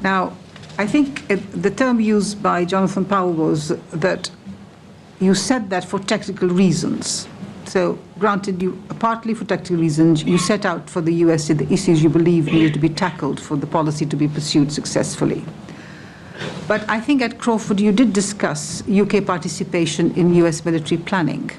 Now, I think the term used by Jonathan Powell was that you said that for tactical reasons. So, granted, you partly for tactical reasons, you set out for the USA the issues you believe needed to be tackled for the policy to be pursued successfully. But I think at Crawford you did discuss UK participation in US military planning.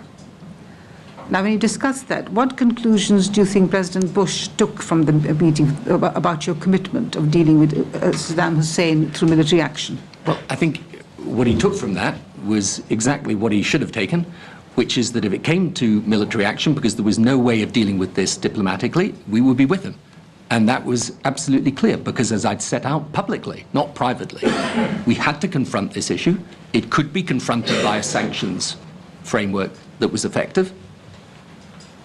Now, when you discussed that, what conclusions do you think President Bush took from the meeting about your commitment of dealing with Saddam Hussein through military action? Well, I think what he took from that was exactly what he should have taken, which is that if it came to military action, because there was no way of dealing with this diplomatically, we would be with him. And that was absolutely clear, because as I'd set out publicly, not privately, we had to confront this issue. It could be confronted by a sanctions framework that was effective.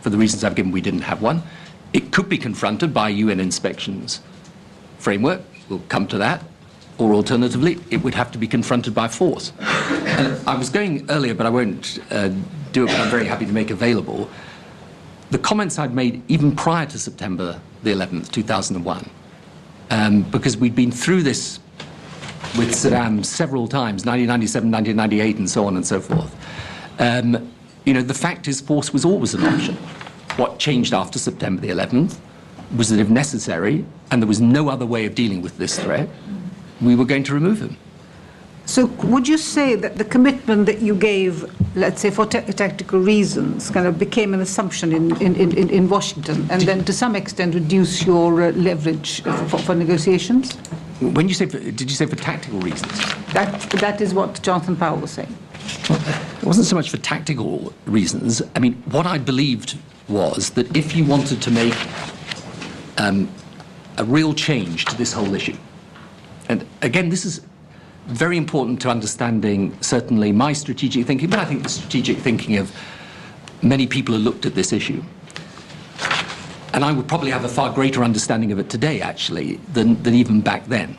For the reasons I've given, we didn't have one. It could be confronted by a UN inspections framework. We'll come to that. Or alternatively, it would have to be confronted by force. And I was going earlier, but I won't do it, but I'm very happy to make available the comments I'd made even prior to September the 11th, 2001, because we'd been through this with Saddam several times, 1997, 1998, and so on and so forth. You know, the fact is force was always an option. What changed after September the 11th was that if necessary, and there was no other way of dealing with this threat, we were going to remove him. So would you say that the commitment that you gave, let's say, for tactical reasons, kind of became an assumption in Washington, and then to some extent reduce your leverage for negotiations? When you say, did you say for tactical reasons? That is what Jonathan Powell was saying. Well, it wasn't so much for tactical reasons. I mean, what I believed was that if you wanted to make a real change to this whole issue, and again, this is very important to understanding certainly my strategic thinking, but I think the strategic thinking of many people who looked at this issue. And I would probably have a far greater understanding of it today, actually, than even back then.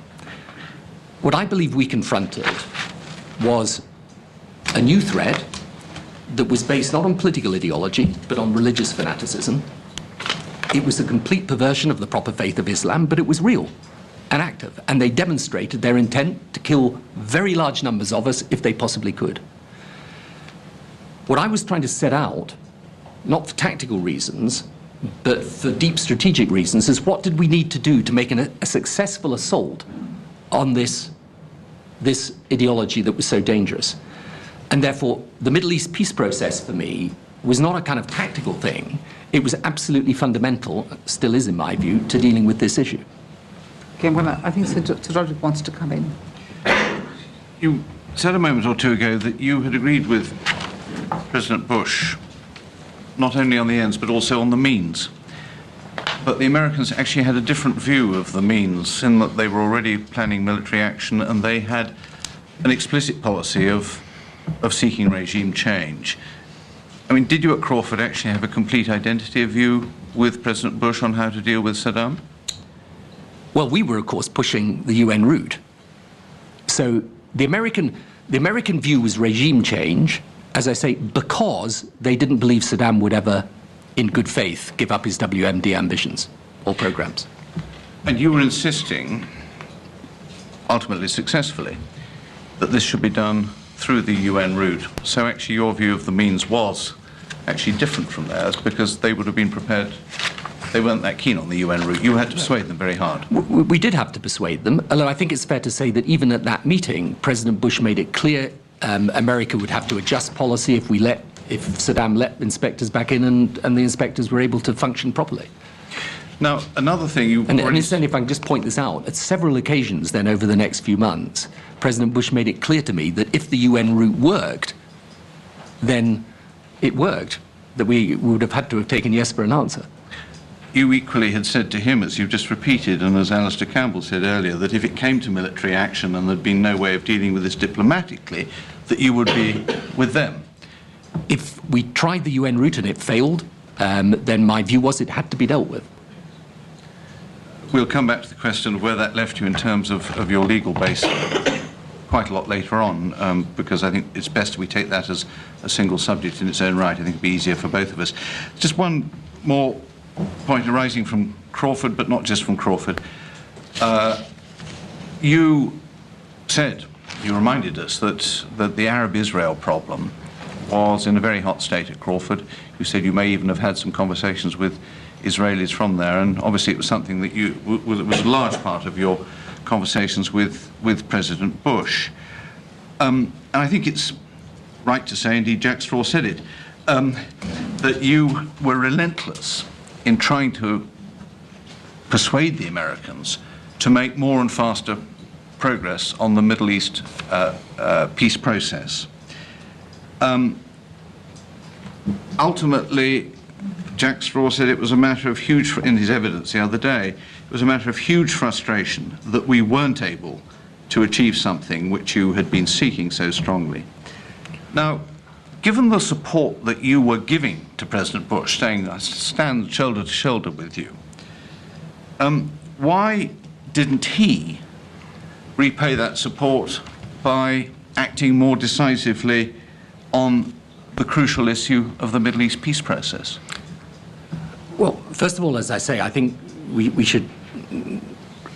What I believe we confronted was a new threat that was based not on political ideology, but on religious fanaticism. It was a complete perversion of the proper faith of Islam, but it was real and active, and they demonstrated their intent to kill very large numbers of us if they possibly could. What I was trying to set out, not for tactical reasons, but for deep strategic reasons, is what did we need to do to make a successful assault on this ideology that was so dangerous. And therefore, the Middle East peace process for me was not a kind of tactical thing. It was absolutely fundamental, still is in my view, to dealing with this issue. Okay, I think Sir Roderick wants to come in. You said a moment or two ago that you had agreed with President Bush not only on the ends but also on the means. But the Americans actually had a different view of the means, in that they were already planning military action and they had an explicit policy of seeking regime change. I mean, did you at Crawford actually have a complete identity of view with President Bush on how to deal with Saddam? Well, we were, of course, pushing the UN route. So the American view was regime change, as I say, because they didn't believe Saddam would ever, in good faith, give up his WMD ambitions or programs. And you were insisting, ultimately successfully, that this should be done through the UN route. So actually your view of the means was actually different from theirs, because they would have been prepared. They weren't that keen on the UN route. You had to persuade them very hard. We did have to persuade them, although I think it's fair to say that even at that meeting, President Bush made it clear America would have to adjust policy if Saddam let inspectors back in and the inspectors were able to function properly. Now, another thing you... And incidentally, if I can just point this out, at several occasions then over the next few months, President Bush made it clear to me that if the UN route worked, then it worked, that we would have had to have taken yes for an answer. You equally had said to him, as you've just repeated, and as Alistair Campbell said earlier, that if it came to military action and there'd been no way of dealing with this diplomatically, that you would be with them. If we tried the UN route and it failed, then my view was it had to be dealt with. We'll come back to the question of where that left you in terms of your legal base quite a lot later on, because I think it's best we take that as a single subject in its own right. I think it'd be easier for both of us. Just one more point arising from Crawford, but not just from Crawford. you said, you reminded us that the Arab-Israel problem was in a very hot state at Crawford. You said you may even have had some conversations with Israelis from there, and obviously it was something that was a large part of your conversations with President Bush. And I think it's right to say, indeed Jack Straw said it, that you were relentless in trying to persuade the Americans to make more and faster progress on the Middle East peace process. Ultimately, Jack Straw said it was a matter of huge, in his evidence the other day, it was a matter of huge frustration that we weren't able to achieve something which you had been seeking so strongly. Now, given the support that you were giving to President Bush, saying, I stand shoulder to shoulder with you, why didn't he repay that support by acting more decisively on the crucial issue of the Middle East peace process? Well, first of all, as I say, I think we should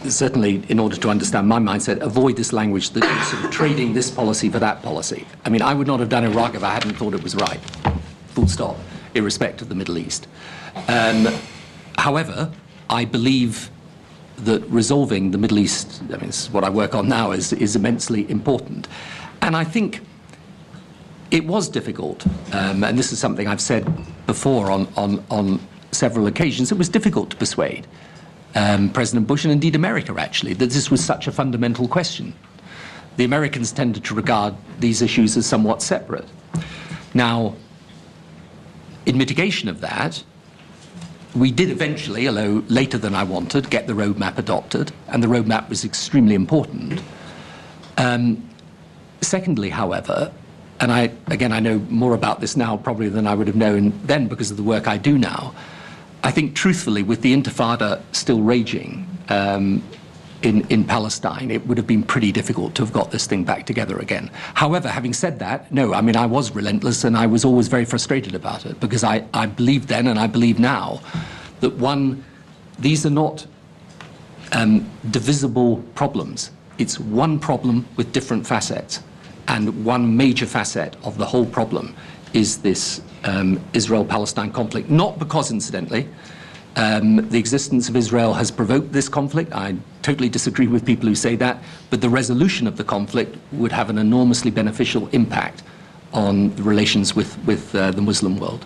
certainly, in order to understand my mindset, avoid this language that is sort of trading this policy for that policy. I mean, I would not have done Iraq if I hadn't thought it was right, full stop, irrespective of the Middle East. However, I believe that resolving the Middle East, I mean, this is what I work on now, is immensely important. And I think it was difficult, and this is something I've said before on several occasions. It was difficult to persuade President Bush, and indeed America, actually, that this was such a fundamental question. The Americans tended to regard these issues as somewhat separate. Now, in mitigation of that, we did eventually, although later than I wanted, get the roadmap adopted, and the roadmap was extremely important. Secondly, however, and I know more about this now probably than I would have known then because of the work I do now, I think truthfully, with the Intifada still raging in Palestine, it would have been pretty difficult to have got this thing back together again. However, having said that, no, I mean, I was relentless and I was always very frustrated about it because I believed then and I believe now that these are not divisible problems. It's one problem with different facets. And one major facet of the whole problem is this Israel-Palestine conflict. Not because, incidentally, the existence of Israel has provoked this conflict. I totally disagree with people who say that. But the resolution of the conflict would have an enormously beneficial impact on the relations with the Muslim world.